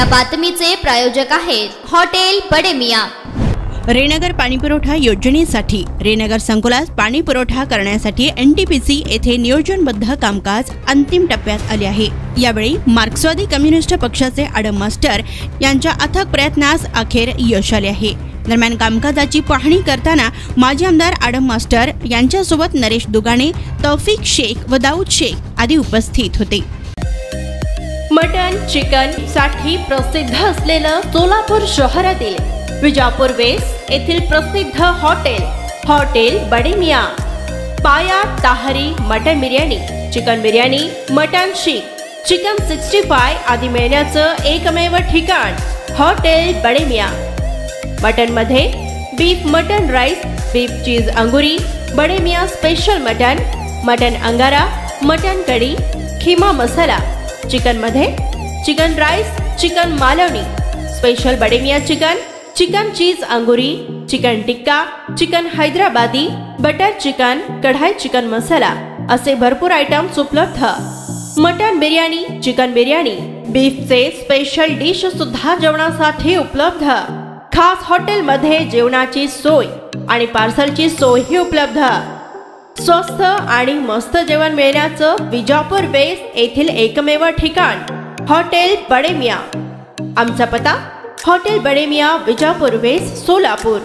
या बातमीचे प्रायोजक आहेत हॉटेल बडे मियां। रेनगर पाणीपुरवठा योजनेसाठी रेनगर संकुलात पाणी पुरवठा करण्यासाठी एनटीपीसी येथे नियोजनबद्ध कामकाज अंतिम टप्प्यात आले आहे। यावेळी मार्क्सवादी कम्युनिस्ट पक्षाचे आडम मास्टर यांच्या अथक प्रयत्नास अखेर यश आले आहे। दरम्यान कामकाजाची पाहणी करताना माजी आमदार आडम मास्टर यांच्यासोबत नरेश दुगाणे, तौफिक शेख व दाऊद शेख आदी उपस्थित होते। मटन चिकन साठी प्रसिद्ध असलेलं सोलापूर शहरातील विजापूर वेस्ट येथील प्रसिद्ध hotel Bade Miyan. Paya tahari mutton biryani, chicken biryani, mutton seekh, chicken 65 आदी मिळण्याचं एकमेव ठिकाण हॉटेल बडे मियां। मटन मध्ये beef mutton rice, beef cheese angoori, Bade Miyan special mutton, mutton angara, mutton kadhi, keema masala. Chicken मध्ये chicken rice, chicken Malvani, special Bade Miyan chicken, chicken cheese angoori, chicken tikka, chicken Hyderabadi, butter chicken, kadai chicken masala असे भरपूर आयटम्स उपलब्ध। मटन बिर्याणी, चिकन बिर्याणी, बीफचे स्पेशल डिश सुद्धा जेवणासाठी उपलब्ध। खास हॉटेल मध्ये जेवणाची सोय आणि पार्सलची सोयही उपलब्ध। स्वस्त आणि मस्त जेवण मिळण्याचं विजापूर वेस्ट येथील एकमेव ठिकाण हॉटेल बडे मियां। आमचा पत्ता हॉटेल बडे मियां, विजापूर वेस्ट, सोलापूर।